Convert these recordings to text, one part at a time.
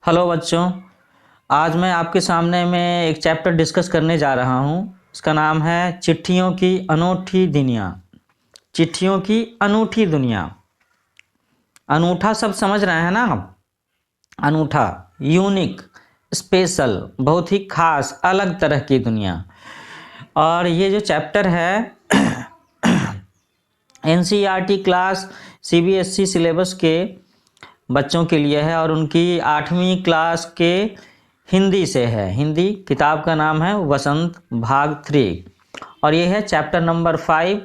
Hello बच्चों। आज मैं आपके सामने में एक चैप्टर डिस्कस करने जा रहा हूँ। इसका नाम है चिट्ठियों की अनूठी दुनिया। चिट्ठियों की अनूठी दुनिया। अनूठा शब्द समझ रहे हैं ना आप? अनूठा, यूनिक, स्पेशल, बहुत ही खास, अलग तरह की दुनिया। और ये जो चैप्टर है एनसीईआरटी क्लास सीबीएसई सिलेबस के बच्चों के लिए है और उनकी 8वीं क्लास के हिंदी से है। हिंदी किताब का नाम है वसंत भाग 3 और ये है चैप्टर नंबर 5।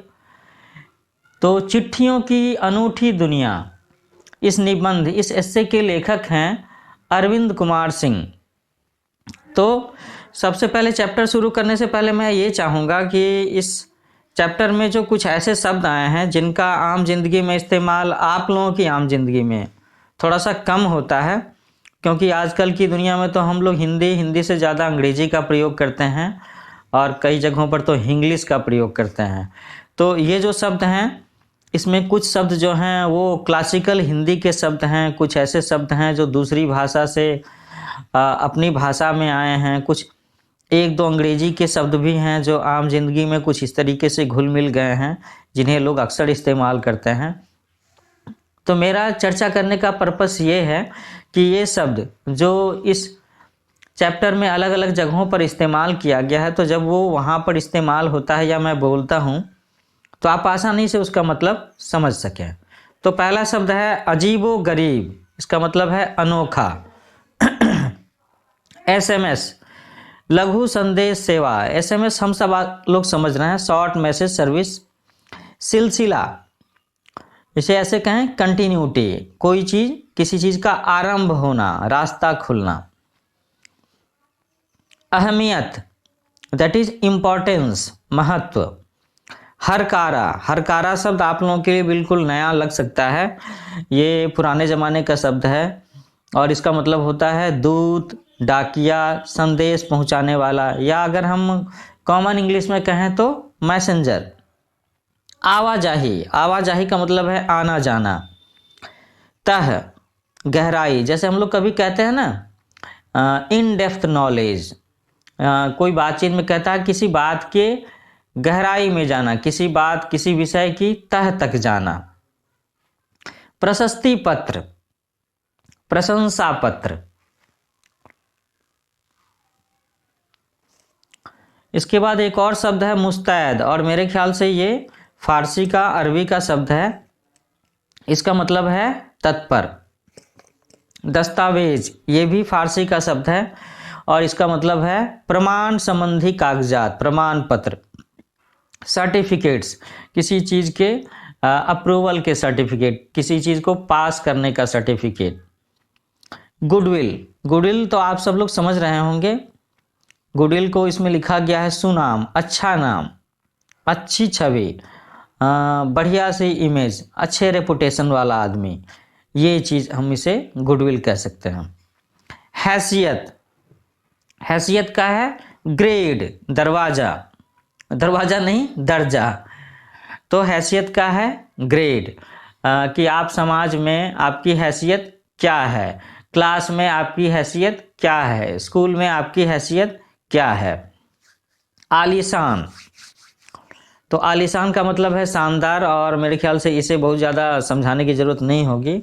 तो चिट्ठियों की अनूठी दुनिया, इस निबंध, इस एस्से के लेखक हैं अरविंद कुमार सिंह। तो सबसे पहले चैप्टर शुरू करने से पहले मैं ये चाहूँगा कि इस चैप्टर में जो कुछ ऐसे शब्द आए हैं जिनका आम जिंदगी में इस्तेमाल आप लोगों की आम जिंदगी में थोड़ा सा कम होता है, क्योंकि आजकल की दुनिया में तो हम लोग हिंदी से ज़्यादा अंग्रेजी का प्रयोग करते हैं और कई जगहों पर तो इंग्लिश का प्रयोग करते हैं। तो ये जो शब्द हैं, इसमें कुछ शब्द जो हैं वो क्लासिकल हिंदी के शब्द हैं, कुछ ऐसे शब्द हैं जो दूसरी भाषा से अपनी भाषा में आए हैं, कुछ एक दो अंग्रेजी के शब्द भी हैं जो आम जिंदगी में कुछ इस तरीके से घुल मिल गए हैं जिन्हें लोग अक्सर इस्तेमाल करते हैं। तो मेरा चर्चा करने का पर्पस ये है कि ये शब्द जो इस चैप्टर में अलग अलग जगहों पर इस्तेमाल किया गया है, तो जब वो वहाँ पर इस्तेमाल होता है या मैं बोलता हूँ तो आप आसानी से उसका मतलब समझ सकें। तो पहला शब्द है अजीबो गरीब। इसका मतलब है अनोखा। एसएमएस, लघु संदेश सेवा। एसएमएस हम सब लोग समझ रहे हैं, शॉर्ट मैसेज सर्विस। सिलसिला, इसे ऐसे कहें कंटिन्यूटी, कोई चीज, किसी चीज का आरंभ होना, रास्ता खुलना। अहमियत, दैट इज इम्पोर्टेंस, महत्व। हरकारा, हरकारा शब्द आप लोगों के लिए बिल्कुल नया लग सकता है, ये पुराने ज़माने का शब्द है और इसका मतलब होता है दूत, डाकिया, संदेश पहुंचाने वाला, या अगर हम कॉमन इंग्लिश में कहें तो मैसेंजर। आवाजाही, आवाजाही का मतलब है आना जाना। तह, गहराई, जैसे हम लोग कभी कहते हैं ना इन डेप्थ नॉलेज, कोई बातचीत में कहता है किसी बात के गहराई में जाना, किसी बात, किसी विषय की तह तक जाना। प्रशस्ति पत्र, प्रशंसा पत्र। इसके बाद एक और शब्द है मुस्तैद, और मेरे ख्याल से ये फारसी का, अरबी का शब्द है। इसका मतलब है तत्पर। दस्तावेज, ये भी फारसी का शब्द है और इसका मतलब है प्रमाण संबंधी कागजात, प्रमाण पत्र। सर्टिफिकेट्स, किसी चीज़ के अप्रूवल के सर्टिफिकेट, किसी चीज़ को पास करने का सर्टिफिकेट। गुडविल, गुडविल तो आप सब लोग समझ रहे होंगे। गुडविल को इसमें लिखा गया है सुनाम, अच्छा नाम, अच्छी छवि, बढ़िया सी इमेज, अच्छे रेपुटेशन वाला आदमी, ये चीज़ हम इसे गुडविल कह सकते हैं। हैसियत, हैसियत का है ग्रेड, दरवाज़ा, दरवाज़ा नहीं दर्जा। तो हैसियत का है ग्रेड, कि आप समाज में आपकी हैसियत क्या है, क्लास में आपकी हैसियत क्या है, स्कूल में आपकी हैसियत क्या है। आलीशान, तो आलीशान का मतलब है शानदार, और मेरे ख्याल से इसे बहुत ज़्यादा समझाने की ज़रूरत नहीं होगी।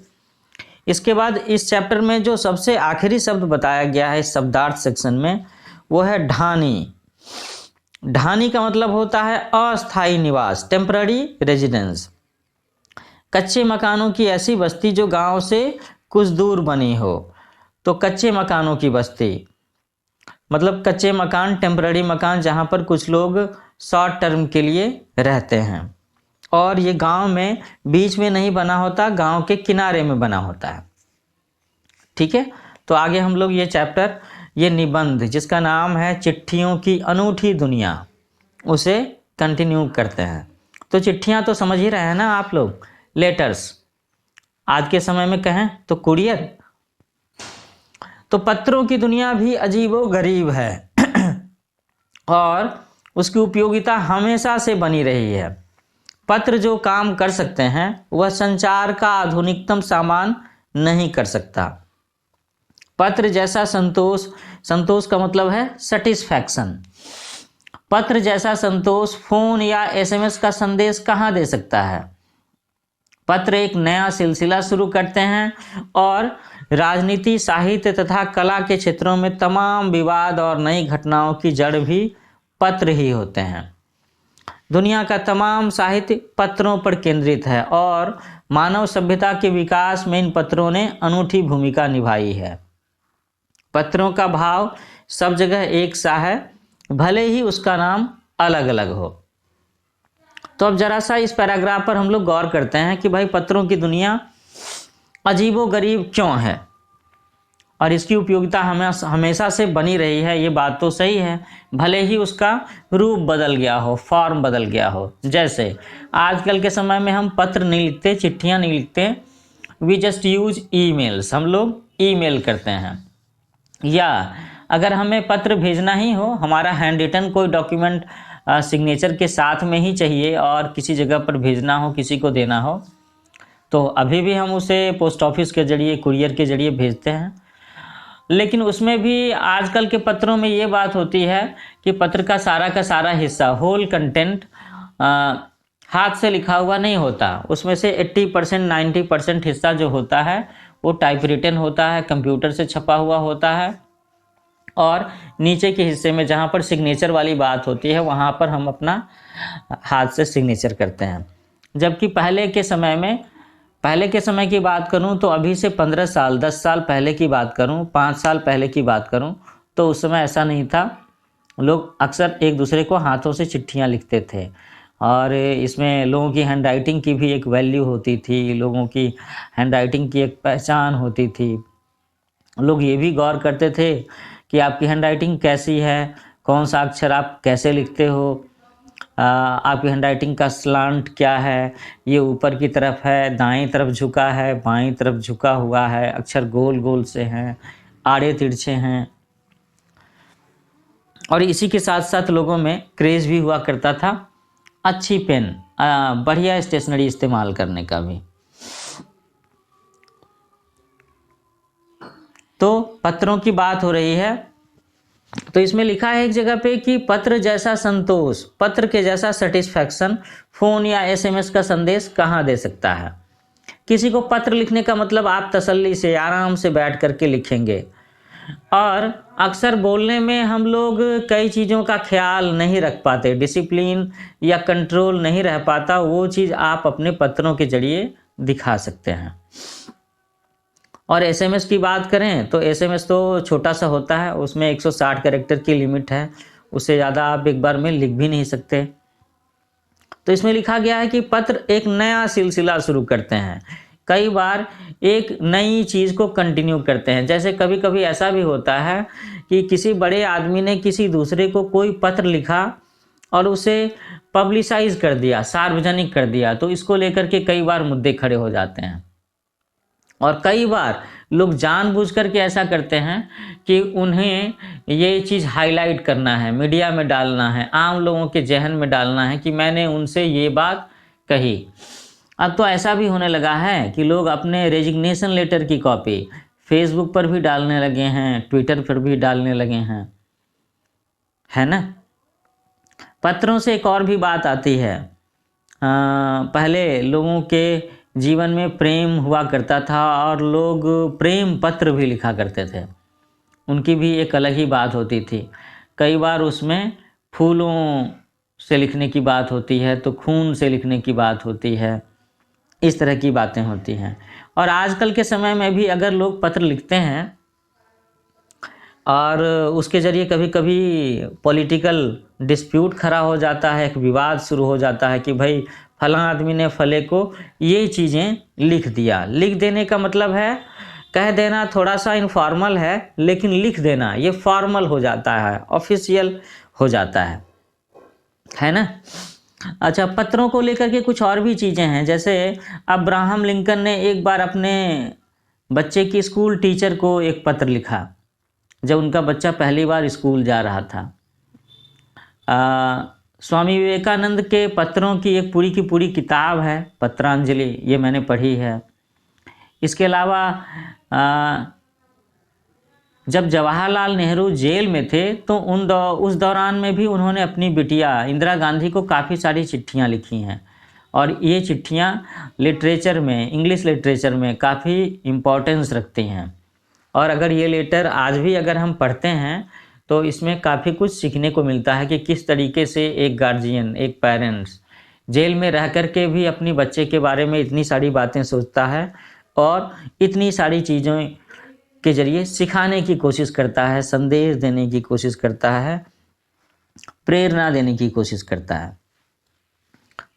इसके बाद इस चैप्टर में जो सबसे आखिरी शब्द बताया गया है इस शब्दार्थ सेक्शन में, वो है ढानी। ढानी का मतलब होता है अस्थायी निवास, टेम्पररी रेजिडेंस। कच्चे मकानों की ऐसी बस्ती जो गांव से कुछ दूर बनी हो। तो कच्चे मकानों की बस्ती मतलब कच्चे मकान, टेम्पररी मकान, जहां पर कुछ लोग शॉर्ट टर्म के लिए रहते हैं और ये गांव में बीच में नहीं बना होता, गांव के किनारे में बना होता है। ठीक है, तो आगे हम लोग ये चैप्टर, ये निबंध जिसका नाम है चिट्ठियों की अनूठी दुनिया, उसे कंटिन्यू करते हैं। तो चिट्ठियां तो समझ ही रहे हैं ना आप लोग, लेटर्स, आज के समय में कहें तो कुरियर। तो पत्रों की दुनिया भी अजीबो गरीब है और उसकी उपयोगिता हमेशा से बनी रही है। पत्र जो काम कर सकते हैं वह संचार का आधुनिकतम सामान नहीं कर सकता। पत्र जैसा संतोष, संतोष का मतलब है सेटिस्फैक्शन। पत्र जैसा संतोष फोन या एसएमएस का संदेश कहाँ दे सकता है। पत्र एक नया सिलसिला शुरू करते हैं और राजनीति, साहित्य तथा कला के क्षेत्रों में तमाम विवाद और नई घटनाओं की जड़ भी पत्र ही होते हैं। दुनिया का तमाम साहित्य पत्रों पर केंद्रित है और मानव सभ्यता के विकास में इन पत्रों ने अनूठी भूमिका निभाई है। पत्रों का भाव सब जगह एक सा है, भले ही उसका नाम अलग अलग हो। तो अब जरा सा इस पैराग्राफ पर हम लोग गौर करते हैं कि भाई पत्रों की दुनिया अजीबोगरीब क्यों है और इसकी उपयोगिता हमेशा से बनी रही है। ये बात तो सही है, भले ही उसका रूप बदल गया हो, फॉर्म बदल गया हो। जैसे आजकल के समय में हम पत्र नहीं लिखते, चिट्ठियाँ नहीं लिखते, वी जस्ट यूज ईमेल्स, हम लोग ईमेल करते हैं। या अगर हमें पत्र भेजना ही हो, हमारा हैंड रिटन कोई डॉक्यूमेंट सिग्नेचर के साथ में ही चाहिए और किसी जगह पर भेजना हो, किसी को देना हो, तो अभी भी हम उसे पोस्ट ऑफिस के जरिए, कुरियर के जरिए भेजते हैं। लेकिन उसमें भी आजकल के पत्रों में ये बात होती है कि पत्र का सारा हिस्सा, होल कंटेंट हाथ से लिखा हुआ नहीं होता। उसमें से 80% 90% हिस्सा जो होता है वो टाइप रिटन होता है, कंप्यूटर से छपा हुआ होता है, और नीचे के हिस्से में जहाँ पर सिग्नेचर वाली बात होती है वहाँ पर हम अपना हाथ से सिग्नेचर करते हैं। जबकि पहले के समय की बात करूँ तो अभी से 15 साल 10 साल पहले की बात करूँ, 5 साल पहले की बात करूँ, तो उस समय ऐसा नहीं था। लोग अक्सर एक दूसरे को हाथों से चिट्ठियाँ लिखते थे और इसमें लोगों की हैंड राइटिंग की भी एक वैल्यू होती थी, लोगों की हैंड राइटिंग की एक पहचान होती थी। लोग ये भी गौर करते थे कि आपकी हैंड राइटिंग कैसी है, कौन सा अक्षर आप कैसे लिखते हो, आपकी हैंड राइटिंग का स्लांट क्या है, ये ऊपर की तरफ है, दाएं तरफ झुका है, बाएं तरफ झुका हुआ है, अक्षर गोल गोल से हैं, आड़े तिरछे हैं। और इसी के साथ साथ लोगों में क्रेज़ भी हुआ करता था अच्छी पेन, बढ़िया स्टेशनरी इस्तेमाल करने का भी। तो पत्रों की बात हो रही है, तो इसमें लिखा है एक जगह पे कि पत्र जैसा संतोष, पत्र के जैसा सेटिस्फैक्शन फोन या एसएमएस का संदेश कहाँ दे सकता है। किसी को पत्र लिखने का मतलब आप तसल्ली से, आराम से बैठ करके लिखेंगे, और अक्सर बोलने में हम लोग कई चीज़ों का ख्याल नहीं रख पाते, डिसिप्लिन या कंट्रोल नहीं रह पाता, वो चीज़ आप अपने पत्रों के जरिए दिखा सकते हैं। और एसएमएस की बात करें तो एसएमएस तो छोटा सा होता है, उसमें 160 कैरेक्टर की लिमिट है, उससे ज़्यादा आप एक बार में लिख भी नहीं सकते। तो इसमें लिखा गया है कि पत्र एक नया सिलसिला शुरू करते हैं, कई बार एक नई चीज़ को कंटिन्यू करते हैं। जैसे कभी कभी ऐसा भी होता है कि किसी बड़े आदमी ने किसी दूसरे को कोई पत्र लिखा और उसे पब्लिसाइज कर दिया, सार्वजनिक कर दिया, तो इसको लेकर के कई बार मुद्दे खड़े हो जाते हैं। और कई बार लोग जानबूझकर के ऐसा करते हैं कि उन्हें ये चीज़ हाईलाइट करना है, मीडिया में डालना है, आम लोगों के जहन में डालना है कि मैंने उनसे ये बात कही। अब तो ऐसा भी होने लगा है कि लोग अपने रेजिग्नेशन लेटर की कॉपी फेसबुक पर भी डालने लगे हैं, ट्विटर पर भी डालने लगे हैं, है ना। पत्रों से एक और भी बात आती है। पहले लोगों के जीवन में प्रेम हुआ करता था और लोग प्रेम पत्र भी लिखा करते थे, उनकी भी एक अलग ही बात होती थी। कई बार उसमें फूलों से लिखने की बात होती है, तो खून से लिखने की बात होती है, इस तरह की बातें होती हैं। और आजकल के समय में भी अगर लोग पत्र लिखते हैं और उसके ज़रिए कभी कभी पॉलिटिकल डिस्प्यूट खड़ा हो जाता है, एक विवाद शुरू हो जाता है कि भाई फलां आदमी ने फले को ये चीज़ें लिख दिया। लिख देने का मतलब है कह देना थोड़ा सा इनफॉर्मल है, लेकिन लिख देना ये फॉर्मल हो जाता है, ऑफिशियल हो जाता है ना। अच्छा, पत्रों को लेकर के कुछ और भी चीज़ें हैं। जैसे अब्राहम लिंकन ने एक बार अपने बच्चे की स्कूल टीचर को एक पत्र लिखा, जब उनका बच्चा पहली बार स्कूल जा रहा था। स्वामी विवेकानंद के पत्रों की एक पूरी की पूरी किताब है पत्रांजलि, ये मैंने पढ़ी है। इसके अलावा जब जवाहरलाल नेहरू जेल में थे तो उस दौरान में भी उन्होंने अपनी बिटिया इंदिरा गांधी को काफ़ी सारी चिट्ठियां लिखी हैं और ये चिट्ठियां लिटरेचर में, इंग्लिश लिटरेचर में काफ़ी इम्पोर्टेंस रखती हैं। और अगर ये लेटर आज भी अगर हम पढ़ते हैं तो इसमें काफ़ी कुछ सीखने को मिलता है कि किस तरीके से एक गार्जियन, एक पेरेंट्स जेल में रह कर के भी अपनी बच्चे के बारे में इतनी सारी बातें सोचता है और इतनी सारी चीज़ों के जरिए सिखाने की कोशिश करता है, संदेश देने की कोशिश करता है, प्रेरणा देने की कोशिश करता है।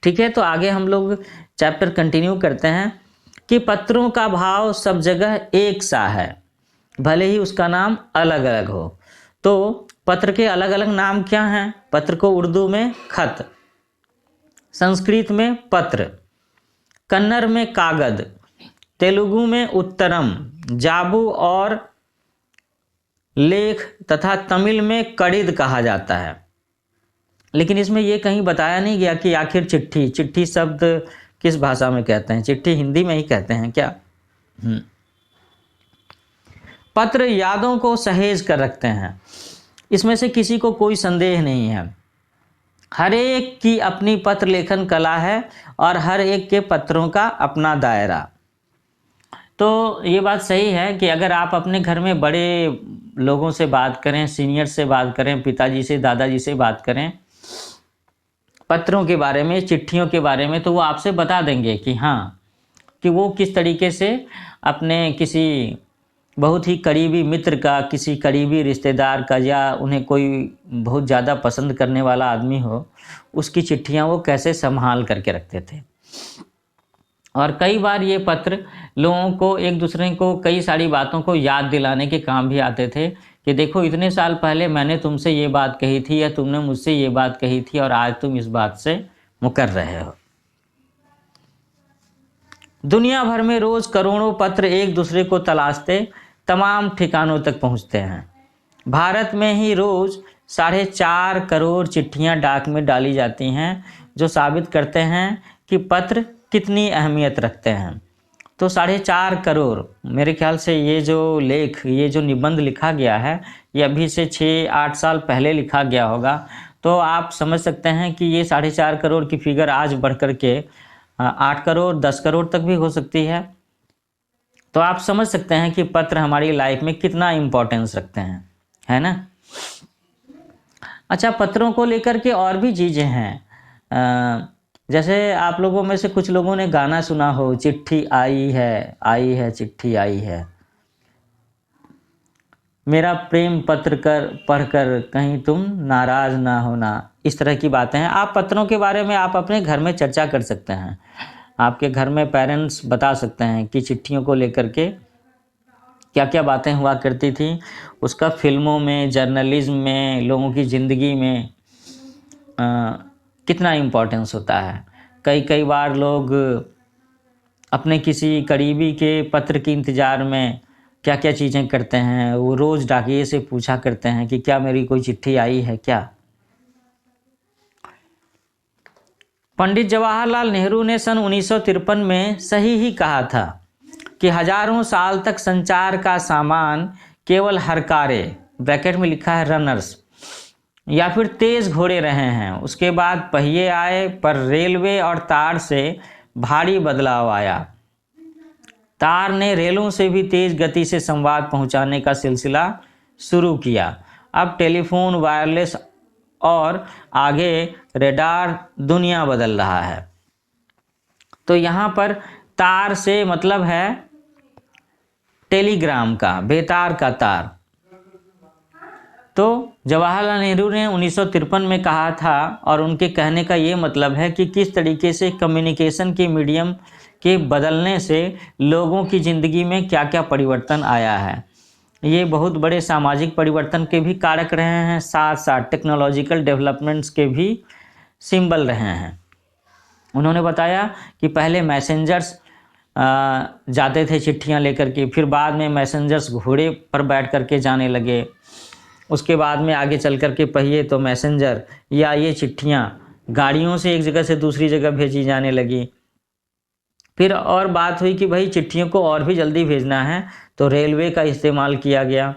ठीक है, तो आगे हम लोग चैप्टर कंटिन्यू करते हैं कि पत्रों का भाव सब जगह एक सा है, भले ही उसका नाम अलग अलग हो। तो पत्र के अलग अलग नाम क्या हैं? पत्र को उर्दू में खत, संस्कृत में पत्र, कन्नड़ में कागद, तेलुगु में उत्तरम, जाबू और लेख तथा तमिल में कड़िद कहा जाता है। लेकिन इसमें यह कहीं बताया नहीं गया कि आखिर चिट्ठी शब्द किस भाषा में कहते हैं। चिट्ठी हिंदी में ही कहते हैं क्या? पत्र यादों को सहेज कर रखते हैं, इसमें से किसी को कोई संदेह नहीं है। हर एक की अपनी पत्र लेखन कला है और हर एक के पत्रों का अपना दायरा। तो ये बात सही है कि अगर आप अपने घर में बड़े लोगों से बात करें, सीनियर से बात करें, पिताजी से, दादाजी से बात करें पत्रों के बारे में, चिट्ठियों के बारे में, तो वो आपसे बता देंगे कि हाँ, कि वो किस तरीके से अपने किसी बहुत ही करीबी मित्र का, किसी करीबी रिश्तेदार का, या उन्हें कोई बहुत ज़्यादा पसंद करने वाला आदमी हो, उसकी चिट्ठियाँ वो कैसे संभाल करके रखते थे। और कई बार ये पत्र लोगों को, एक दूसरे को कई सारी बातों को याद दिलाने के काम भी आते थे कि देखो इतने साल पहले मैंने तुमसे ये बात कही थी या तुमने मुझसे ये बात कही थी और आज तुम इस बात से मुकर रहे हो। दुनिया भर में रोज करोड़ों पत्र एक दूसरे को तलाशते तमाम ठिकानों तक पहुंचते हैं। भारत में ही रोज 4.5 करोड़ चिट्ठियां डाक में डाली जाती हैं, जो साबित करते हैं कि पत्र कितनी अहमियत रखते हैं। तो 4.5 करोड़, मेरे ख्याल से ये जो लेख, ये जो निबंध लिखा गया है, ये अभी से 6-8 साल पहले लिखा गया होगा। तो आप समझ सकते हैं कि ये 4.5 करोड़ की फिगर आज बढ़ कर के 8 करोड़ 10 करोड़ तक भी हो सकती है। तो आप समझ सकते हैं कि पत्र हमारी लाइफ में कितना इम्पोर्टेंस रखते हैं, है ना। अच्छा, पत्रों को लेकर के और भी चीज़ें हैं। जैसे आप लोगों में से कुछ लोगों ने गाना सुना हो, चिट्ठी आई है चिट्ठी आई है, मेरा प्रेम पत्र कर पढ़कर कहीं तुम नाराज ना होना। इस तरह की बातें हैं। आप पत्रों के बारे में आप अपने घर में चर्चा कर सकते हैं। आपके घर में पेरेंट्स बता सकते हैं कि चिट्ठियों को लेकर के क्या क्या बातें हुआ करती थी। उसका फिल्मों में, जर्नलिज्म में, लोगों की ज़िंदगी में कितना इम्पोर्टेंस होता है। कई बार लोग अपने किसी करीबी के पत्र के इंतज़ार में क्या क्या चीज़ें करते हैं। वो रोज़ डाकिये से पूछा करते हैं कि क्या मेरी कोई चिट्ठी आई है क्या। पंडित जवाहरलाल नेहरू ने सन 1953 में सही ही कहा था कि हजारों साल तक संचार का सामान केवल हरकारे, ब्रैकेट में लिखा है रनर्स, या फिर तेज घोड़े रहे हैं। उसके बाद पहिए आए, पर रेलवे और तार से भारी बदलाव आया। तार ने रेलों से भी तेज गति से संवाद पहुंचाने का सिलसिला शुरू किया। अब टेलीफोन, वायरलेस और आगे रेडार, दुनिया बदल रहा है। तो यहाँ पर तार से मतलब है टेलीग्राम का, बेतार का तार। तो जवाहरलाल नेहरू ने 1953 में कहा था, और उनके कहने का ये मतलब है कि किस तरीके से कम्युनिकेशन के मीडियम के बदलने से लोगों की ज़िंदगी में क्या क्या परिवर्तन आया है। ये बहुत बड़े सामाजिक परिवर्तन के भी कारक रहे हैं, साथ साथ टेक्नोलॉजिकल डेवलपमेंट्स के भी सिंबल रहे हैं। उन्होंने बताया कि पहले मैसेंजर्स जाते थे चिट्ठियाँ लेकर के, फिर बाद में मैसेंजर्स घोड़े पर बैठ करके जाने लगे। उसके बाद में आगे चल कर के पहिए तो मैसेंजर या ये चिट्ठियाँ गाड़ियों से एक जगह से दूसरी जगह भेजी जाने लगी। फिर और बात हुई कि भाई चिट्ठियों को और भी जल्दी भेजना है तो रेलवे का इस्तेमाल किया गया।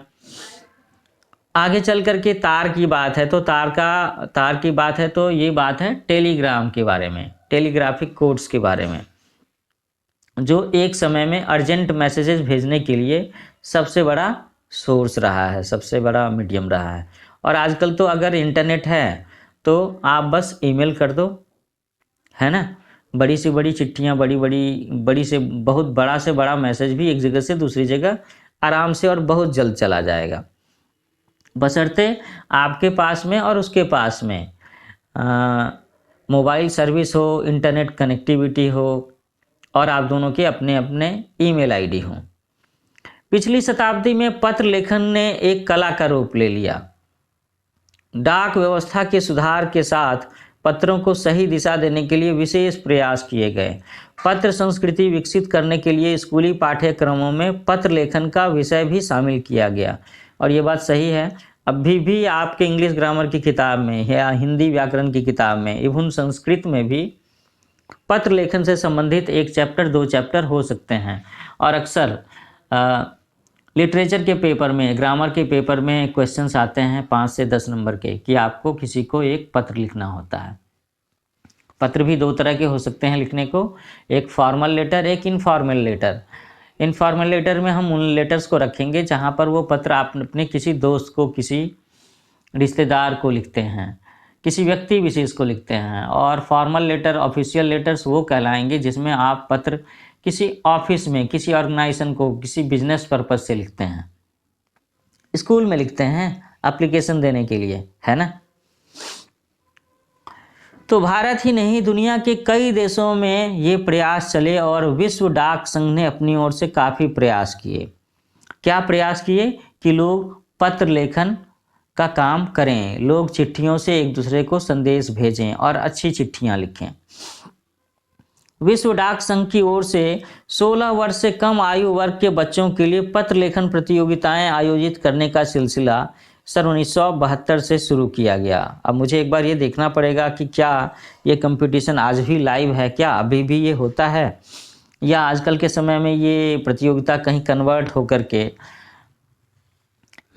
आगे चल करके तार की बात है, तो तार की बात है तो ये बात है टेलीग्राम के बारे में, टेलीग्राफिक कोड्स के बारे में, जो एक समय में अर्जेंट मैसेजेस भेजने के लिए सबसे बड़ा सोर्स रहा है, सबसे बड़ा मीडियम रहा है। और आजकल तो अगर इंटरनेट है तो आप बस ईमेल कर दो, है ना, बड़ी से बड़ी चिट्ठियाँ, बड़ी से बहुत बड़ा से बड़ा मैसेज भी एक जगह से दूसरी जगह आराम से और बहुत जल्द चला जाएगा, बशर्ते आपके पास में और उसके पास में मोबाइल सर्विस हो, इंटरनेट कनेक्टिविटी हो और आप दोनों के अपने अपने ईमेल आईडी हों। पिछली शताब्दी में पत्र लेखन ने एक कला का रूप ले लिया। डाक व्यवस्था के सुधार के साथ पत्रों को सही दिशा देने के लिए विशेष प्रयास किए गए। पत्र संस्कृति विकसित करने के लिए स्कूली पाठ्यक्रमों में पत्र लेखन का विषय भी शामिल किया गया। और ये बात सही है, अभी भी आपके इंग्लिश ग्रामर की किताब में या हिंदी व्याकरण की किताब में, इवन संस्कृत में भी पत्र लेखन से संबंधित 1 चैप्टर 2 चैप्टर हो सकते हैं। और अक्सर लिटरेचर के पेपर में, ग्रामर के पेपर में क्वेश्चंस आते हैं 5 से 10 नंबर के, कि आपको किसी को एक पत्र लिखना होता है। पत्र भी 2 तरह के हो सकते हैं लिखने को, एक फॉर्मल लेटर, एक इनफॉर्मल लेटर। इनफॉर्मल लेटर में हम उन लेटर्स को रखेंगे जहाँ पर वो पत्र आप अपने किसी दोस्त को, किसी रिश्तेदार को लिखते हैं, किसी व्यक्ति विशेष को लिखते हैं। और फॉर्मल लेटर, ऑफिशियल लेटर्स वो कहलाएंगे जिसमें आप पत्र किसी ऑफिस में, किसी ऑर्गेनाइजेशन को, किसी बिजनेस पर्पज से लिखते हैं, स्कूल में लिखते हैं एप्लीकेशन देने के लिए, है ना। तो भारत ही नहीं, दुनिया के कई देशों में ये प्रयास चले और विश्व डाक संघ ने अपनी ओर से काफ़ी प्रयास किए। क्या प्रयास किए कि लोग पत्र लेखन का काम करें, लोग चिट्ठियों से एक दूसरे को संदेश भेजें और अच्छी चिट्ठियां लिखें। विश्व डाक संघ की ओर से 16 वर्ष से कम आयु वर्ग के बच्चों के लिए पत्र लेखन प्रतियोगिताएं आयोजित करने का सिलसिला सन 1972 से शुरू किया गया। अब मुझे एक बार ये देखना पड़ेगा कि क्या ये कंपटीशन आज भी लाइव है, क्या अभी भी ये होता है, या आजकल के समय में ये प्रतियोगिता कहीं कन्वर्ट होकर के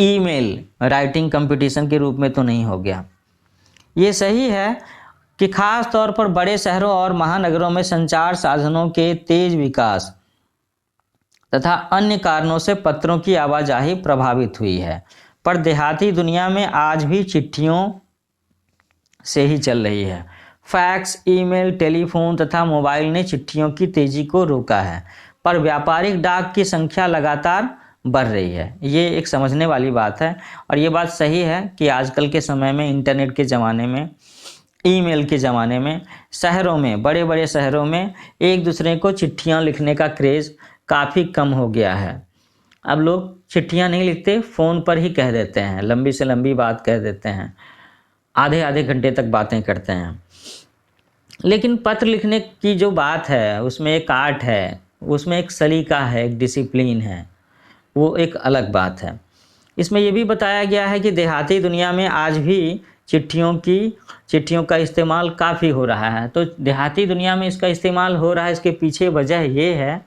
ईमेल राइटिंग कंपटीशन के रूप में तो नहीं हो गया। ये सही है कि खास तौर पर बड़े शहरों और महानगरों में संचार साधनों के तेज विकास तथा अन्य कारणों से पत्रों की आवाजाही प्रभावित हुई है, पर देहाती दुनिया में आज भी चिट्ठियों से ही चल रही है। फैक्स, ईमेल, टेलीफोन तथा मोबाइल ने चिट्ठियों की तेजी को रोका है, पर व्यापारिक डाक की संख्या लगातार बढ़ रही है। ये एक समझने वाली बात है और ये बात सही है कि आजकल के समय में, इंटरनेट के ज़माने में, ईमेल के ज़माने में, शहरों में, बड़े बड़े शहरों में एक दूसरे को चिट्ठियां लिखने का क्रेज़ काफ़ी कम हो गया है। अब लोग चिट्ठियां नहीं लिखते, फ़ोन पर ही कह देते हैं, लंबी से लंबी बात कह देते हैं, आधे आधे घंटे तक बातें करते हैं। लेकिन पत्र लिखने की जो बात है उसमें एक आर्ट है, उसमें एक सलीका है, एक डिसिप्लिन है, वो एक अलग बात है। इसमें ये भी बताया गया है कि देहाती दुनिया में आज भी चिट्ठियों का इस्तेमाल काफ़ी हो रहा है। तो देहाती दुनिया में इसका इस्तेमाल हो रहा है, इसके पीछे वजह ये है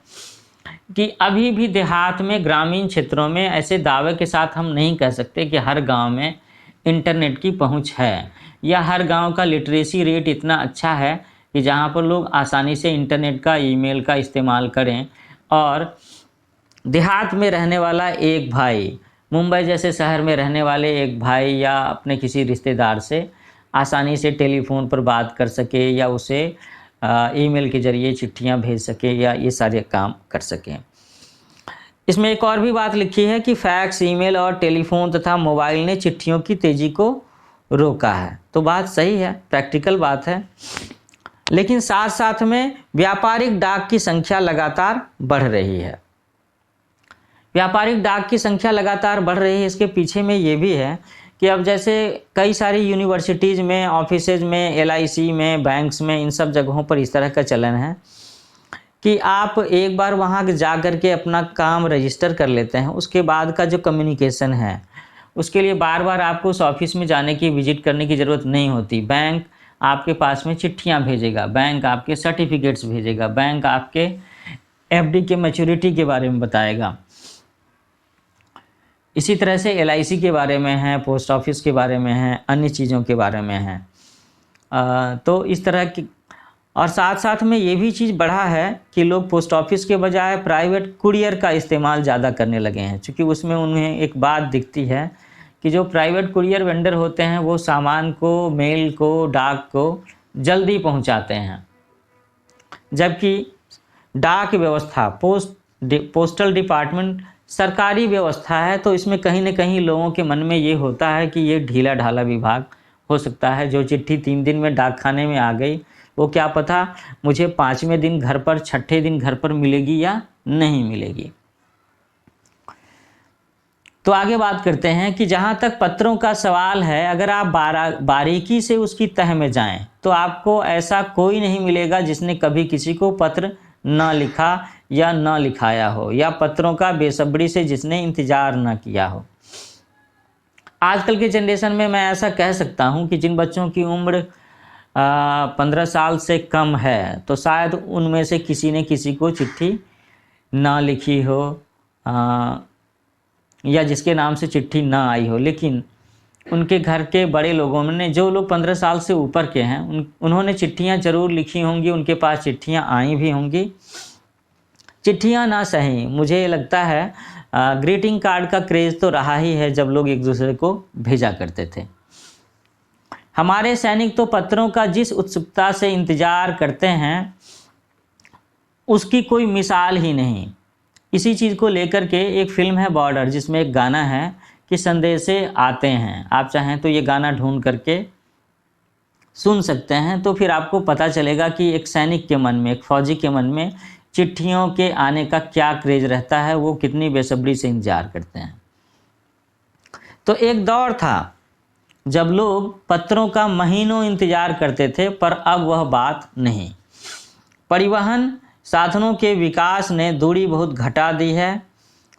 कि अभी भी देहात में, ग्रामीण क्षेत्रों में ऐसे दावे के साथ हम नहीं कह सकते कि हर गांव में इंटरनेट की पहुंच है, या हर गांव का लिटरेसी रेट इतना अच्छा है कि जहां पर लोग आसानी से इंटरनेट का, ईमेल का इस्तेमाल करें। और देहात में रहने वाला एक भाई, मुंबई जैसे शहर में रहने वाले एक भाई या अपने किसी रिश्तेदार से आसानी से टेलीफोन पर बात कर सके, या उसे ईमेल के जरिए चिट्ठियां भेज सके, या ये सारे काम कर सकें। इसमें एक और भी बात लिखी है कि फैक्स, ईमेल और टेलीफोन तथा मोबाइल ने चिट्ठियों की तेज़ी को रोका है। तो बात सही है, प्रैक्टिकल बात है। लेकिन साथ साथ में व्यापारिक डाक की संख्या लगातार बढ़ रही है। व्यापारिक डाक की संख्या लगातार बढ़ रही है, इसके पीछे में ये भी है कि अब जैसे कई सारी यूनिवर्सिटीज़ में, ऑफिसेज में, LIC में, बैंक्स में, इन सब जगहों पर इस तरह का चलन है कि आप एक बार वहाँ जा कर के अपना काम रजिस्टर कर लेते हैं, उसके बाद का जो कम्युनिकेशन है उसके लिए बार बार आपको उस ऑफिस में जाने की, विजिट करने की ज़रूरत नहीं होती। बैंक आपके पास में चिट्ठियाँ भेजेगा, बैंक आपके सर्टिफिकेट्स भेजेगा, बैंक आपके FD के मैच्योरिटी के बारे में बताएगा। इसी तरह से LIC के बारे में है, पोस्ट ऑफिस के बारे में है, अन्य चीज़ों के बारे में है। तो इस तरह की, और साथ साथ में ये भी चीज़ बढ़ा है कि लोग पोस्ट ऑफिस के बजाय प्राइवेट कुरियर का इस्तेमाल ज़्यादा करने लगे हैं, क्योंकि उसमें उन्हें एक बात दिखती है कि जो प्राइवेट कुरियर वेंडर होते हैं वो सामान को, मेल को, डाक को जल्दी पहुंचाते हैं, जबकि डाक व्यवस्था, पोस्टल डिपार्टमेंट सरकारी व्यवस्था है। तो इसमें कहीं ना कहीं लोगों के मन में ये होता है कि ये ढीला ढाला विभाग हो सकता है। जो चिट्ठी 3 दिन में डाक खाने में आ गई, वो क्या पता मुझे 5वें दिन घर पर, 6ठे दिन घर पर मिलेगी या नहीं मिलेगी। तो आगे बात करते हैं कि जहाँ तक पत्रों का सवाल है, अगर आप बारीकी से उसकी तह में जाएं तो आपको ऐसा कोई नहीं मिलेगा जिसने कभी किसी को पत्र न लिखा या न लिखाया हो, या पत्रों का बेसब्री से जिसने इंतजार न किया हो। आजकल के जनरेशन में मैं ऐसा कह सकता हूँ कि जिन बच्चों की उम्र 15 साल से कम है, तो शायद उनमें से किसी ने किसी को चिट्ठी ना लिखी हो, या जिसके नाम से चिट्ठी ना आई हो, लेकिन उनके घर के बड़े लोगों ने, जो लोग 15 साल से ऊपर के हैं, उन्होंने चिट्ठियां जरूर लिखी होंगी, उनके पास चिट्ठियां आई भी होंगी। चिट्ठियां ना सही, मुझे लगता है ग्रीटिंग कार्ड का क्रेज़ तो रहा ही है, जब लोग एक दूसरे को भेजा करते थे। हमारे सैनिक तो पत्रों का जिस उत्सुकता से इंतजार करते हैं उसकी कोई मिसाल ही नहीं। इसी चीज़ को लेकर के एक फिल्म है बॉर्डर, जिसमें एक गाना है कि संदेशे आते हैं। आप चाहें तो ये गाना ढूंढ करके सुन सकते हैं, तो फिर आपको पता चलेगा कि एक सैनिक के मन में, एक फौजी के मन में चिट्ठियों के आने का क्या क्रेज रहता है, वो कितनी बेसब्री से इंतजार करते हैं। तो एक दौर था जब लोग पत्रों का महीनों इंतजार करते थे, पर अब वह बात नहीं। परिवहन साधनों के विकास ने दूरी बहुत घटा दी है।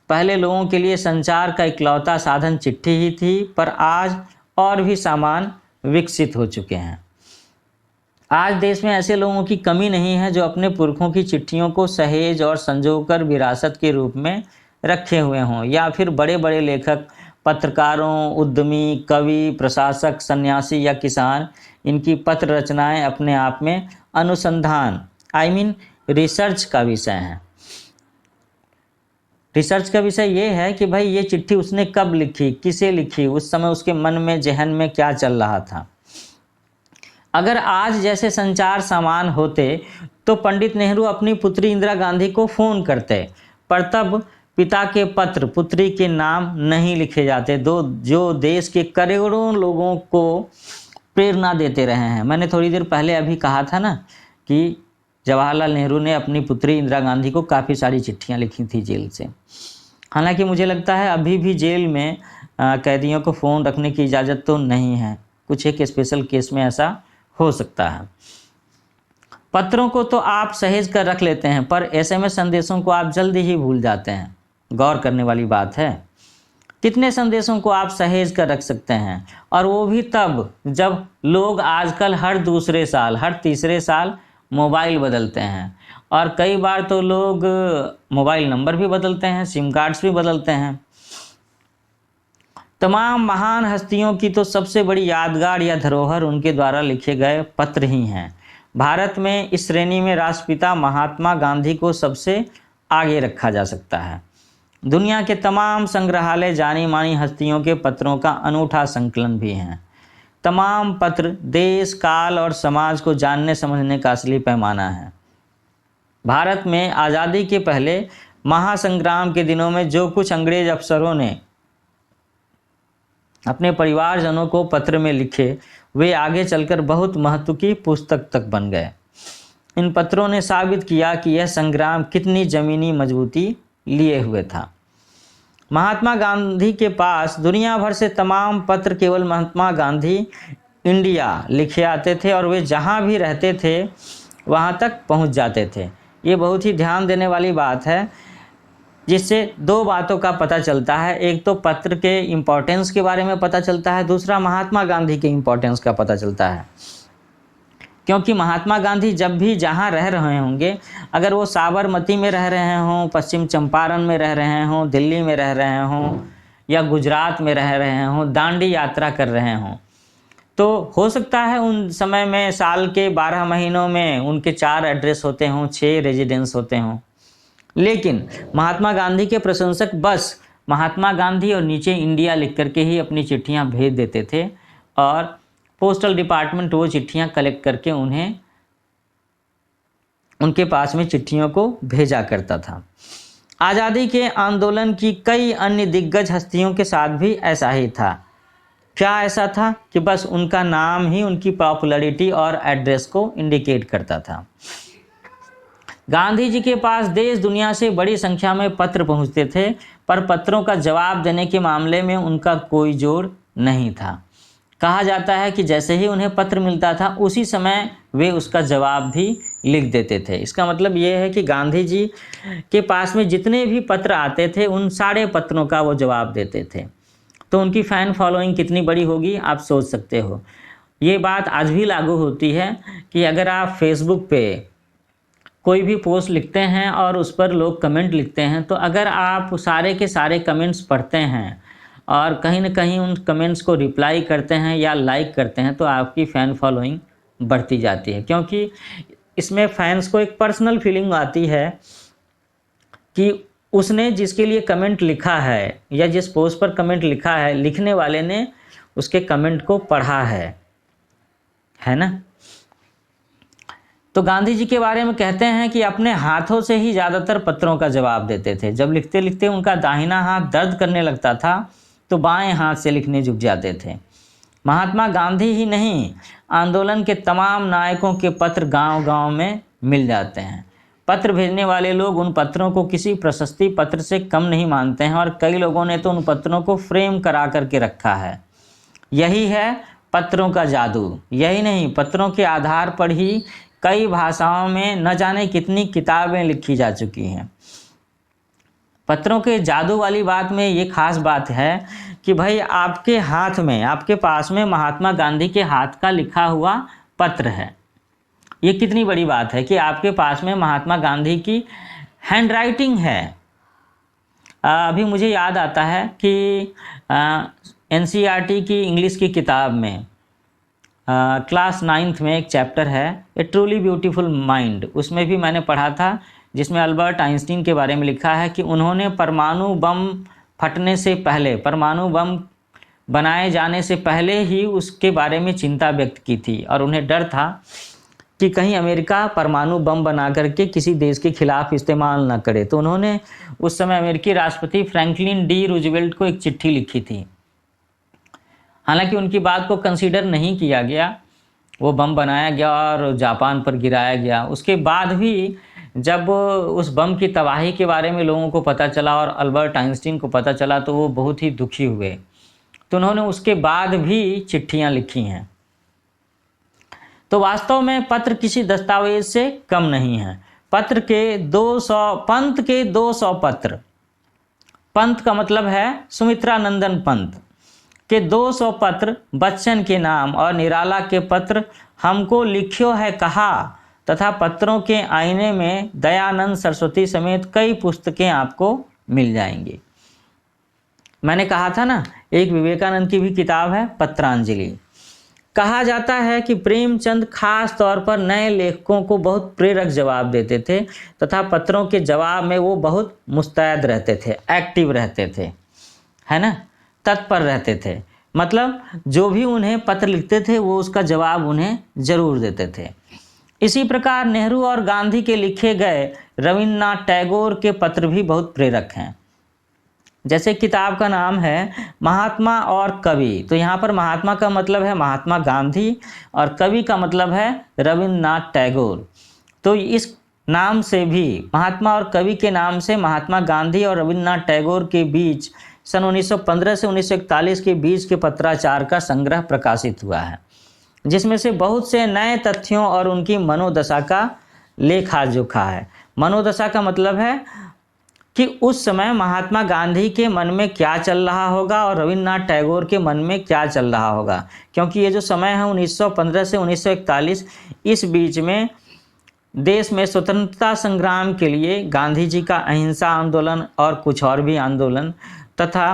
पहले लोगों के लिए संचार का इकलौता साधन चिट्ठी ही थी, पर आज और भी सामान विकसित हो चुके हैं। आज देश में ऐसे लोगों की कमी नहीं है जो अपने पुरखों की चिट्ठियों को सहेज और संजोकर विरासत के रूप में रखे हुए हों, या फिर बड़े बड़े लेखक, पत्रकारों, उद्यमी, कवि, प्रशासक, सन्यासी या किसान, इनकी पत्र रचनाएं अपने आप में अनुसंधान रिसर्च का विषय है। रिसर्च का विषय ये है कि भाई ये चिट्ठी उसने कब लिखी, किसे लिखी, उस समय उसके मन में, जहन में क्या चल रहा था। अगर आज जैसे संचार सामान होते तो पंडित नेहरू अपनी पुत्री इंदिरा गांधी को फ़ोन करते, पर तब पिता के पत्र पुत्री के नाम नहीं लिखे जाते, जो देश के करोड़ों लोगों को प्रेरणा देते रहे हैं। मैंने थोड़ी देर पहले अभी कहा था ना कि जवाहरलाल नेहरू ने अपनी पुत्री इंदिरा गांधी को काफ़ी सारी चिट्ठियां लिखी थी जेल से। हालांकि मुझे लगता है अभी भी जेल में कैदियों को फ़ोन रखने की इजाज़त तो नहीं है, कुछ एक स्पेशल केस में ऐसा हो सकता है। पत्रों को तो आप सहेज कर रख लेते हैं, पर SMS संदेशों को आप जल्दी ही भूल जाते हैं। गौर करने वाली बात है। कितने संदेशों को आप सहेज कर रख सकते हैं, और वो भी तब जब लोग आजकल हर दूसरे साल, हर तीसरे साल मोबाइल बदलते हैं, और कई बार तो लोग मोबाइल नंबर भी बदलते हैं, सिम कार्ड्स भी बदलते हैं। तमाम महान हस्तियों की तो सबसे बड़ी यादगार या धरोहर उनके द्वारा लिखे गए पत्र ही हैं। भारत में इस श्रेणी में राष्ट्रपिता महात्मा गांधी को सबसे आगे रखा जा सकता है। दुनिया के तमाम संग्रहालय जानी मानी हस्तियों के पत्रों का अनूठा संकलन भी हैं। तमाम पत्र देश, काल और समाज को जानने समझने का असली पैमाना है। भारत में आज़ादी के पहले महासंग्राम के दिनों में जो कुछ अंग्रेज अफसरों ने अपने परिवारजनों को पत्र में लिखे, वे आगे चलकर बहुत महत्व की पुस्तक तक बन गए। इन पत्रों ने साबित किया कि यह संग्राम कितनी ज़मीनी मजबूती लिए हुए था। महात्मा गांधी के पास दुनिया भर से तमाम पत्र केवल महात्मा गांधी इंडिया लिखे आते थे, और वे जहाँ भी रहते थे वहाँ तक पहुँच जाते थे। ये बहुत ही ध्यान देने वाली बात है, जिससे दो बातों का पता चलता है। एक तो पत्र के इम्पोर्टेंस के बारे में पता चलता है, दूसरा महात्मा गांधी के इम्पोर्टेंस का पता चलता है। क्योंकि महात्मा गांधी जब भी जहाँ रह रहे होंगे, अगर वो साबरमती में रह रहे हों, पश्चिम चंपारण में रह रहे हों, दिल्ली में रह रहे हों, या गुजरात में रह रहे हों, दांडी यात्रा कर रहे हों। तो हो सकता है उन समय में साल के 12 महीनों में उनके 4 एड्रेस होते हों, 6 रेजिडेंस होते हों। लेकिन महात्मा गांधी के प्रशंसक बस महात्मा गांधी और नीचे इंडिया लिख करके ही अपनी चिट्ठियां भेज देते थे और पोस्टल डिपार्टमेंट वो चिट्ठियां कलेक्ट करके उन्हें उनके पास में चिट्ठियों को भेजा करता था। आज़ादी के आंदोलन की कई अन्य दिग्गज हस्तियों के साथ भी ऐसा ही था। क्या ऐसा था कि बस उनका नाम ही उनकी पॉपुलैरिटी और एड्रेस को इंडिकेट करता था। गांधी जी के पास देश दुनिया से बड़ी संख्या में पत्र पहुंचते थे, पर पत्रों का जवाब देने के मामले में उनका कोई जोर नहीं था। कहा जाता है कि जैसे ही उन्हें पत्र मिलता था उसी समय वे उसका जवाब भी लिख देते थे। इसका मतलब ये है कि गांधी जी के पास में जितने भी पत्र आते थे उन सारे पत्रों का वो जवाब देते थे। तो उनकी फ़ैन फॉलोइंग कितनी बड़ी होगी आप सोच सकते हो। ये बात आज भी लागू होती है कि अगर आप फेसबुक पे कोई भी पोस्ट लिखते हैं और उस पर लोग कमेंट लिखते हैं, तो अगर आप सारे के सारे कमेंट्स पढ़ते हैं और कहीं ना कहीं उन कमेंट्स को रिप्लाई करते हैं या लाइक करते हैं, तो आपकी फ़ैन फॉलोइंग बढ़ती जाती है। क्योंकि इसमें फैंस को एक पर्सनल फीलिंग आती है कि उसने जिसके लिए कमेंट लिखा है या जिस पोस्ट पर कमेंट लिखा है, लिखने वाले ने उसके कमेंट को पढ़ा है ना। तो गांधी जी के बारे में कहते हैं कि अपने हाथों से ही ज़्यादातर पत्रों का जवाब देते थे। जब लिखते लिखते उनका दाहिना हाथ दर्द करने लगता था तो बाएं हाथ से लिखने झुक जाते थे। महात्मा गांधी ही नहीं, आंदोलन के तमाम नायकों के पत्र गांव-गांव में मिल जाते हैं। पत्र भेजने वाले लोग उन पत्रों को किसी प्रशस्ति पत्र से कम नहीं मानते हैं और कई लोगों ने तो उन पत्रों को फ्रेम करा करके रखा है। यही है पत्रों का जादू। यही नहीं, पत्रों के आधार पर ही कई भाषाओं में न जाने कितनी किताबें लिखी जा चुकी हैं। पत्रों के जादू वाली बात में ये खास बात है कि भाई आपके हाथ में, आपके पास में महात्मा गांधी के हाथ का लिखा हुआ पत्र है। ये कितनी बड़ी बात है कि आपके पास में महात्मा गांधी की हैंडराइटिंग है। अभी मुझे याद आता है कि NCERT की इंग्लिश की किताब में क्लास 9th में एक चैप्टर है ए ट्रूली ब्यूटीफुल माइंड। उसमें भी मैंने पढ़ा था, जिसमें अल्बर्ट आइंस्टीन के बारे में लिखा है कि उन्होंने परमाणु बम फटने से पहले, परमाणु बम बनाए जाने से पहले ही उसके बारे में चिंता व्यक्त की थी और उन्हें डर था कि कहीं अमेरिका परमाणु बम बना करके किसी देश के खिलाफ इस्तेमाल न करे। तो उन्होंने उस समय अमेरिकी राष्ट्रपति फ्रैंकलिन डी रूजवेल्ट को एक चिट्ठी लिखी थी। हालांकि उनकी बात को कंसीडर नहीं किया गया, वो बम बनाया गया और जापान पर गिराया गया। उसके बाद भी जब उस बम की तबाही के बारे में लोगों को पता चला और अल्बर्ट आइंस्टीन को पता चला तो वो बहुत ही दुखी हुए। तो उन्होंने उसके बाद भी चिट्ठियां लिखी हैं। तो वास्तव में पत्र किसी दस्तावेज से कम नहीं है। पत्र के 200, पंत के 200 पत्र, पंत का मतलब है सुमित्रा नंदन पंत के 200 पत्र बच्चन के नाम और निराला के पत्र हमको लिखियो है कहा तथा पत्रों के आईने में दयानंद सरस्वती समेत कई पुस्तकें आपको मिल जाएंगी। मैंने कहा था ना, एक विवेकानंद की भी किताब है पत्रांजलि। कहा जाता है कि प्रेमचंद खास तौर पर नए लेखकों को बहुत प्रेरक जवाब देते थे तथा पत्रों के जवाब में वो बहुत मुस्तैद रहते थे, एक्टिव रहते थे, है ना, तत्पर रहते थे। मतलब जो भी उन्हें पत्र लिखते थे वो उसका जवाब उन्हें जरूर देते थे। इसी प्रकार नेहरू और गांधी के लिखे गए रविन्द्रनाथ टैगोर के पत्र भी बहुत प्रेरक हैं। जैसे किताब का नाम है महात्मा और कवि, तो यहाँ पर महात्मा का मतलब है महात्मा गांधी और कवि का मतलब है रविन्द्रनाथ टैगोर। तो इस नाम से भी, महात्मा और कवि के नाम से महात्मा गांधी और रविन्द्रनाथ टैगोर के बीच सन 1915 से 1941 के बीच के पत्राचार का संग्रह प्रकाशित हुआ है, जिसमें से बहुत से नए तथ्यों और उनकी मनोदशा का लेखा जोखा है। मनोदशा का मतलब है कि उस समय महात्मा गांधी के मन में क्या चल रहा होगा और रविन्द्रनाथ टैगोर के मन में क्या चल रहा होगा, क्योंकि ये जो समय है 1915 से 1941, इस बीच में देश में स्वतंत्रता संग्राम के लिए गांधी जी का अहिंसा आंदोलन और कुछ और भी आंदोलन तथा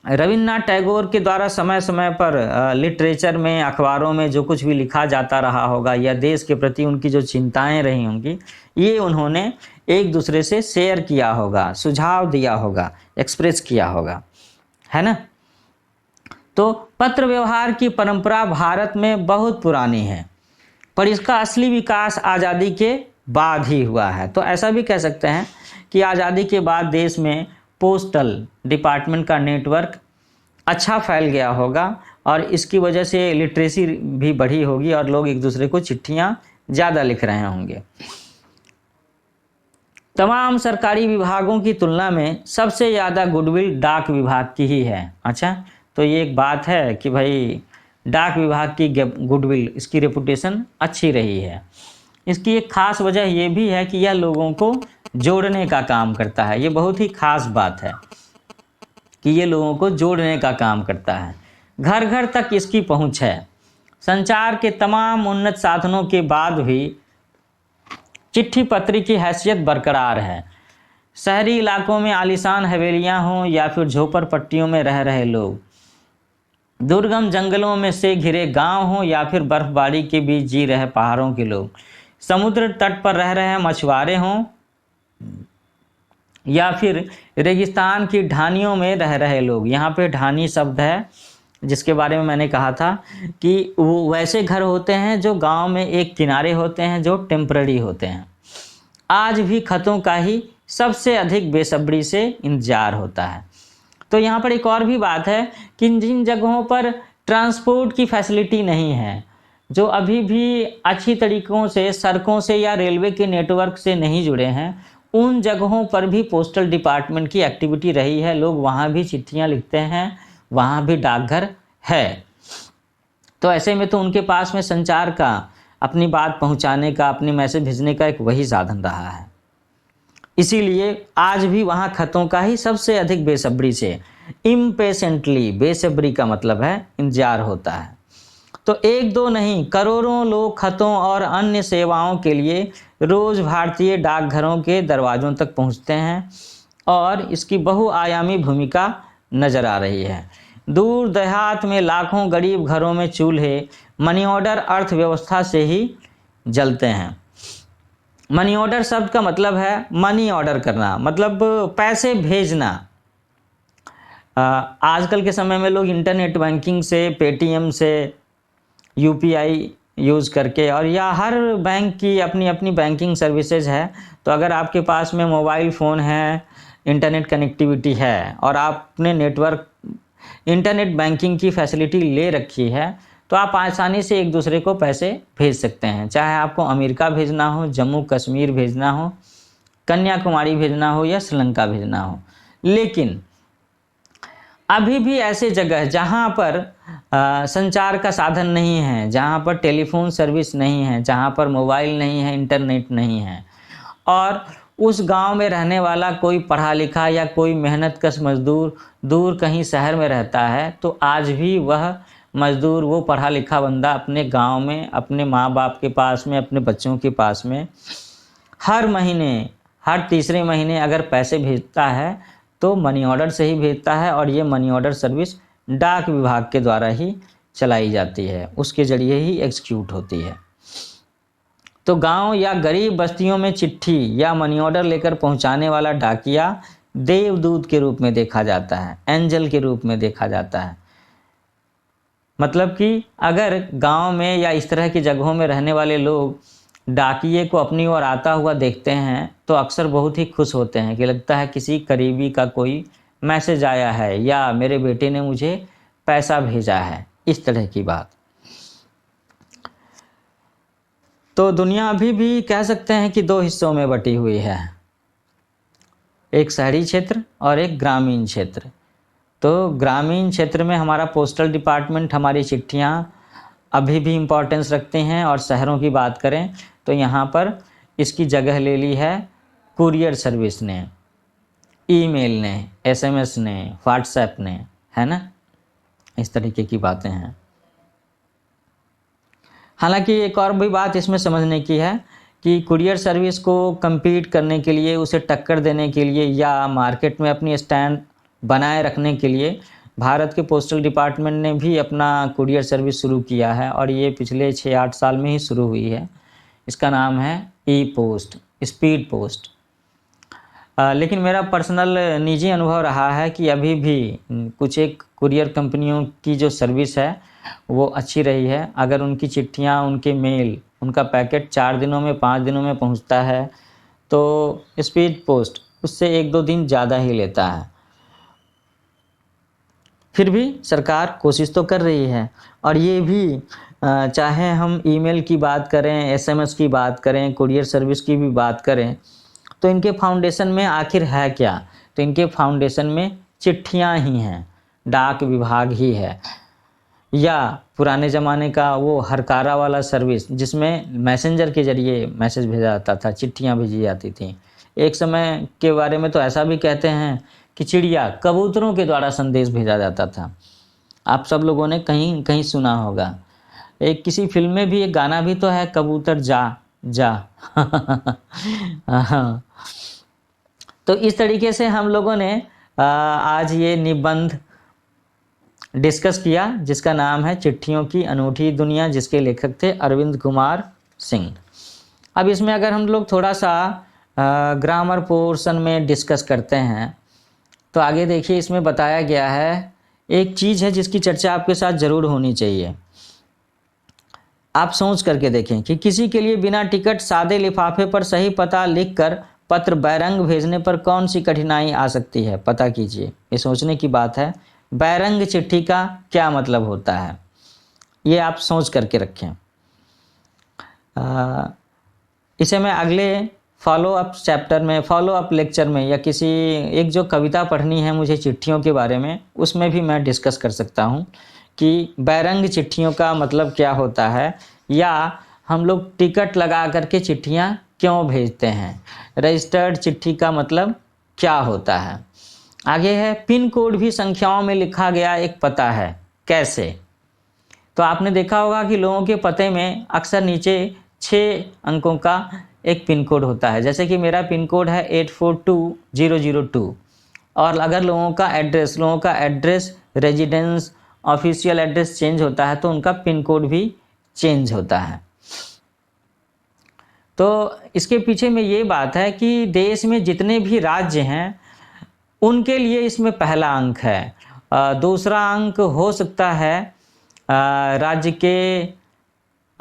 रविन्द्रनाथ टैगोर के द्वारा समय समय पर लिटरेचर में, अखबारों में जो कुछ भी लिखा जाता रहा होगा या देश के प्रति उनकी जो चिंताएं रही होंगी, ये उन्होंने एक दूसरे से शेयर किया होगा, सुझाव दिया होगा, एक्सप्रेस किया होगा, है ना। तो पत्र व्यवहार की परंपरा भारत में बहुत पुरानी है, पर इसका असली विकास आज़ादी के बाद ही हुआ है। तो ऐसा भी कह सकते हैं कि आज़ादी के बाद देश में पोस्टल डिपार्टमेंट का नेटवर्क अच्छा फैल गया होगा और इसकी वजह से लिटरेसी भी बढ़ी होगी और लोग एक दूसरे को चिट्ठियाँ ज़्यादा लिख रहे होंगे। तमाम सरकारी विभागों की तुलना में सबसे ज़्यादा गुडविल डाक विभाग की ही है। अच्छा, तो ये एक बात है कि भाई डाक विभाग की गुडविल, इसकी रेपुटेशन अच्छी रही है। इसकी एक ख़ास वजह ये भी है कि यह लोगों को जोड़ने का काम करता है। ये बहुत ही ख़ास बात है कि ये लोगों को जोड़ने का काम करता है। घर घर तक इसकी पहुंच है। संचार के तमाम उन्नत साधनों के बाद भी चिट्ठी पत्री की हैसियत बरकरार है। शहरी इलाकों में आलीशान हवेलियां हों या फिर झोपड़पट्टियों में रह रहे लोग, दुर्गम जंगलों में से घिरे गांव हों या फिर बर्फबारी के बीच जी रहे पहाड़ों के लोग, समुद्र तट पर रह रहे मछुआरे हों या फिर रेगिस्तान की ढानियों में रह रहे लोग। यहाँ पे ढानी शब्द है जिसके बारे में मैंने कहा था कि वो वैसे घर होते हैं जो गांव में एक किनारे होते हैं, जो टेम्पररी होते हैं। आज भी खतों का ही सबसे अधिक बेसब्री से इंतजार होता है। तो यहाँ पर एक और भी बात है कि जिन जगहों पर ट्रांसपोर्ट की फैसिलिटी नहीं है, जो अभी भी अच्छी तरीक़ों से सड़कों से या रेलवे के नेटवर्क से नहीं जुड़े हैं, उन जगहों पर भी पोस्टल डिपार्टमेंट की एक्टिविटी रही है। लोग वहाँ भी चिट्ठियाँ लिखते हैं, वहाँ भी डाकघर है। तो ऐसे में तो उनके पास में संचार का, अपनी बात पहुँचाने का, अपनी मैसेज भेजने का एक वही साधन रहा है। इसीलिए आज भी वहाँ खतों का ही सबसे अधिक बेसब्री से, इम्पेशेंटली, बेसब्री का मतलब है इंतजार होता है। तो एक दो नहीं, करोड़ों लोग खतों और अन्य सेवाओं के लिए रोज़ भारतीय डाकघरों के दरवाज़ों तक पहुंचते हैं और इसकी बहुआयामी भूमिका नज़र आ रही है। दूर देहात में लाखों गरीब घरों में चूल्हे मनी ऑर्डर अर्थव्यवस्था से ही जलते हैं। मनी ऑर्डर शब्द का मतलब है मनी ऑर्डर करना, मतलब पैसे भेजना। आजकल के समय में लोग इंटरनेट बैंकिंग से, पेटीएम से, यूपीआई यूज़ करके, और या हर बैंक की अपनी अपनी बैंकिंग सर्विसेज है। तो अगर आपके पास में मोबाइल फ़ोन है, इंटरनेट कनेक्टिविटी है और आपने इंटरनेट बैंकिंग की फैसिलिटी ले रखी है, तो आप आसानी से एक दूसरे को पैसे भेज सकते हैं। चाहे आपको अमेरिका भेजना हो, जम्मू कश्मीर भेजना हो, कन्याकुमारी भेजना हो या श्रीलंका भेजना हो। लेकिन अभी भी ऐसे जगह जहाँ पर संचार का साधन नहीं है, जहाँ पर टेलीफोन सर्विस नहीं है, जहाँ पर मोबाइल नहीं है, इंटरनेट नहीं है, और उस गांव में रहने वाला कोई पढ़ा लिखा या कोई मेहनतकश मजदूर दूर कहीं शहर में रहता है, तो आज भी वह मजदूर, वो पढ़ा लिखा बंदा अपने गांव में, अपने माँ बाप के पास में, अपने बच्चों के पास में हर महीने, हर तीसरे महीने अगर पैसे भेजता है तो मनी ऑर्डर से ही भेजता है। और ये मनी ऑर्डर सर्विस डाक विभाग के द्वारा ही चलाई जाती है, उसके ज़रिए ही एग्जीक्यूट होती है। तो गांव या गरीब बस्तियों में चिट्ठी या मनी ऑर्डर लेकर पहुंचाने वाला डाकिया देवदूत के रूप में देखा जाता है, एंजल के रूप में देखा जाता है। मतलब कि अगर गांव में या इस तरह की जगहों में रहने वाले लोग डाकिए को अपनी ओर आता हुआ देखते हैं तो अक्सर बहुत ही खुश होते हैं कि लगता है किसी करीबी का कोई मैसेज आया है या मेरे बेटे ने मुझे पैसा भेजा है, इस तरह की बात। तो दुनिया अभी भी कह सकते हैं कि दो हिस्सों में बटी हुई है, एक शहरी क्षेत्र और एक ग्रामीण क्षेत्र। तो ग्रामीण क्षेत्र में हमारा पोस्टल डिपार्टमेंट, हमारी चिट्ठियाँ अभी भी इम्पोर्टेंस रखते हैं, और शहरों की बात करें तो यहाँ पर इसकी जगह ले ली है कुरियर सर्विस ने, ईमेल ने, एसएमएस ने, व्हाट्सएप ने, है ना, इस तरीके की बातें हैं। हालांकि एक और भी बात इसमें समझने की है कि कुरियर सर्विस को compete करने के लिए, उसे टक्कर देने के लिए या मार्केट में अपनी स्टैंड बनाए रखने के लिए भारत के पोस्टल डिपार्टमेंट ने भी अपना कुरियर सर्विस शुरू किया है और ये पिछले 6-8 साल में ही शुरू हुई है। इसका नाम है ई पोस्ट, स्पीड पोस्ट। लेकिन मेरा पर्सनल निजी अनुभव रहा है कि अभी भी कुछ एक कुरियर कंपनियों की जो सर्विस है वो अच्छी रही है। अगर उनकी चिट्ठियाँ, उनके मेल, उनका पैकेट 4 दिनों में, 5 दिनों में पहुंचता है तो स्पीड पोस्ट उससे 1-2 दिन ज़्यादा ही लेता है। फिर भी सरकार कोशिश तो कर रही है। और ये भी चाहे हम ईमेल की बात करें, एसएमएस की बात करें, कुरियर सर्विस की भी बात करें, तो इनके फाउंडेशन में आखिर है क्या? तो इनके फाउंडेशन में चिट्ठियां ही हैं, डाक विभाग ही है, या पुराने ज़माने का वो हरकारा वाला सर्विस जिसमें मैसेंजर के ज़रिए मैसेज भेजा जाता था, चिट्ठियां भेजी जाती थी। एक समय के बारे में तो ऐसा भी कहते हैं कि चिड़िया, कबूतरों के द्वारा संदेश भेजा जाता था। आप सब लोगों ने कहीं कहीं सुना होगा। एक किसी फिल्म में भी एक गाना भी तो है, कबूतर जा जा। हाँ। तो इस तरीके से हम लोगों ने आज ये निबंध डिस्कस किया जिसका नाम है चिट्ठियों की अनूठी दुनिया, जिसके लेखक थे अरविंद कुमार सिंह। अब इसमें अगर हम लोग थोड़ा सा ग्रामर पोर्शन में डिस्कस करते हैं तो आगे देखिए, इसमें बताया गया है एक चीज़ है जिसकी चर्चा आपके साथ ज़रूर होनी चाहिए। आप सोच करके देखें कि किसी के लिए बिना टिकट सादे लिफाफे पर सही पता लिखकर पत्र बैरंग भेजने पर कौन सी कठिनाई आ सकती है? पता कीजिए, ये सोचने की बात है। बैरंग चिट्ठी का क्या मतलब होता है, ये आप सोच करके रखें। इसे मैं अगले फॉलो अप लेक्चर में या किसी एक जो कविता पढ़नी है मुझे चिट्ठियों के बारे में, उसमें भी मैं डिस्कस कर सकता हूँ कि बैरंग चिट्ठियों का मतलब क्या होता है, या हम लोग टिकट लगा करके चिट्ठियाँ क्यों भेजते हैं, रजिस्टर्ड चिट्ठी का मतलब क्या होता है। आगे है, पिन कोड भी संख्याओं में लिखा गया एक पता है, कैसे? तो आपने देखा होगा कि लोगों के पते में अक्सर नीचे 6 अंकों का एक पिन कोड होता है। जैसे कि मेरा पिन कोड है 842002। और अगर लोगों का address, residence, official address change होता है तो उनका पिन कोड भी चेंज होता है। तो इसके पीछे में ये बात है कि देश में जितने भी राज्य हैं उनके लिए इसमें पहला अंक है। दूसरा अंक हो सकता है राज्य के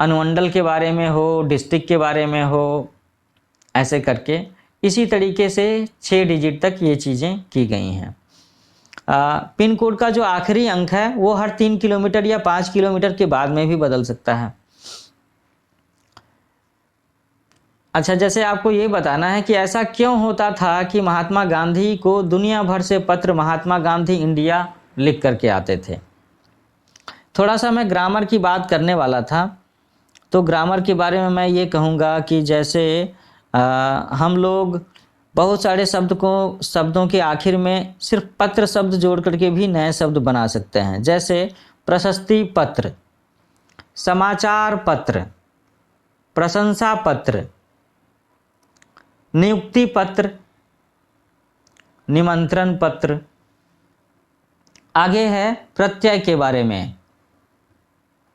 अनुमंडल के बारे में हो, डिस्ट्रिक्ट के बारे में हो, ऐसे करके इसी तरीके से 6 डिजिट तक ये चीज़ें की गई हैं। पिन कोड का जो आखिरी अंक है वो हर 3 किलोमीटर या 5 किलोमीटर के बाद में भी बदल सकता है। अच्छा, जैसे आपको ये बताना है कि ऐसा क्यों होता था कि महात्मा गांधी को दुनिया भर से पत्र महात्मा गांधी इंडिया लिख करके आते थे। थोड़ा सा मैं ग्रामर की बात करने वाला था, तो ग्रामर के बारे में मैं ये कहूँगा कि जैसे हम लोग बहुत सारे शब्दों के आखिर में सिर्फ पत्र शब्द जोड़ करके भी नए शब्द बना सकते हैं। जैसे प्रशस्ति पत्र, समाचार पत्र, प्रशंसा पत्र, नियुक्ति पत्र, निमंत्रण पत्र। आगे है प्रत्यय के बारे में।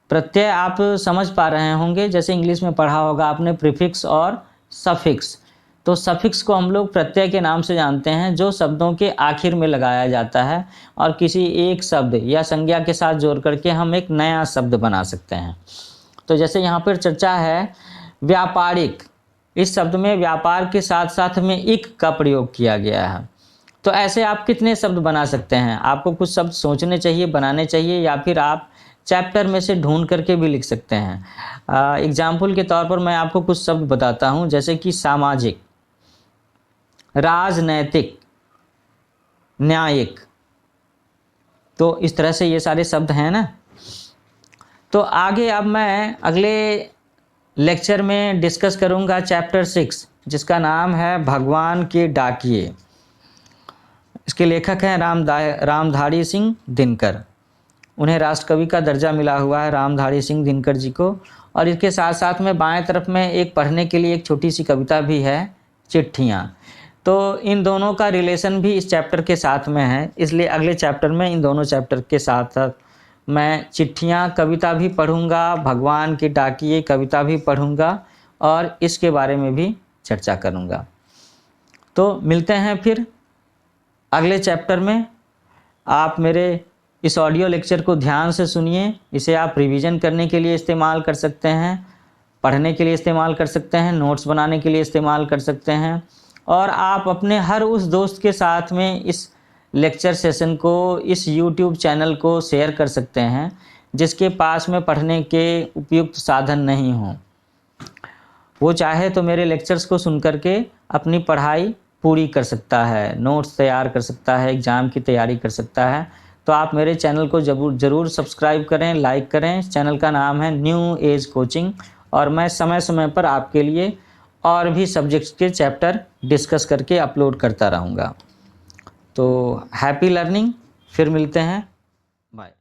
प्रत्यय आप समझ पा रहे होंगे, जैसे इंग्लिश में पढ़ा होगा आपने प्रीफिक्स और सफिक्स। तो सफिक्स को हम लोग प्रत्यय के नाम से जानते हैं, जो शब्दों के आखिर में लगाया जाता है और किसी एक शब्द या संज्ञा के साथ जोड़ करके हम एक नया शब्द बना सकते हैं। तो जैसे यहाँ पर चर्चा है व्यापारिक, इस शब्द में व्यापार के साथ साथ में इक का प्रयोग किया गया है। तो ऐसे आप कितने शब्द बना सकते हैं? आपको कुछ शब्द सोचने चाहिए, बनाने चाहिए, या फिर आप चैप्टर में से ढूंढ करके भी लिख सकते हैं। एग्जाम्पल के तौर पर मैं आपको कुछ शब्द बताता हूं, जैसे कि सामाजिक, राजनैतिक, न्यायिक। तो इस तरह से ये सारे शब्द हैं ना। तो आगे अब मैं अगले लेक्चर में डिस्कस करूंगा चैप्टर 6, जिसका नाम है भगवान के डाकिये। इसके लेखक हैं रामधारी सिंह दिनकर। उन्हें राष्ट्रकवि का दर्जा मिला हुआ है रामधारी सिंह दिनकर जी को। और इसके साथ साथ में बाएं तरफ में एक पढ़ने के लिए एक छोटी सी कविता भी है, चिट्ठियाँ। तो तो इन दोनों का रिलेशन भी इस चैप्टर के साथ में है, इसलिए अगले चैप्टर में इन दोनों चैप्टर के साथ साथ मैं चिट्ठियाँ कविता भी पढ़ूँगा, भगवान की डाकिए कविता भी पढ़ूँगा और इसके बारे में भी चर्चा करूँगा। तो मिलते हैं फिर अगले चैप्टर में। आप मेरे इस ऑडियो लेक्चर को ध्यान से सुनिए, इसे आप रिवीजन करने के लिए इस्तेमाल कर सकते हैं, पढ़ने के लिए इस्तेमाल कर सकते हैं, नोट्स बनाने के लिए इस्तेमाल कर सकते हैं और आप अपने हर उस दोस्त के साथ में इस लेक्चर सेशन को, इस YouTube चैनल को शेयर कर सकते हैं जिसके पास में पढ़ने के उपयुक्त साधन नहीं हों। वो चाहे तो मेरे लेक्चर्स को सुन करके अपनी पढ़ाई पूरी कर सकता है, नोट्स तैयार कर सकता है, एग्ज़ाम की तैयारी कर सकता है। तो आप मेरे चैनल को ज़रूर सब्सक्राइब करें, लाइक करें। इस चैनल का नाम है न्यू एज कोचिंग और मैं समय समय पर आपके लिए और भी सब्जेक्ट्स के चैप्टर डिस्कस करके अपलोड करता रहूँगा। तो हैप्पी लर्निंग, फिर मिलते हैं, बाय।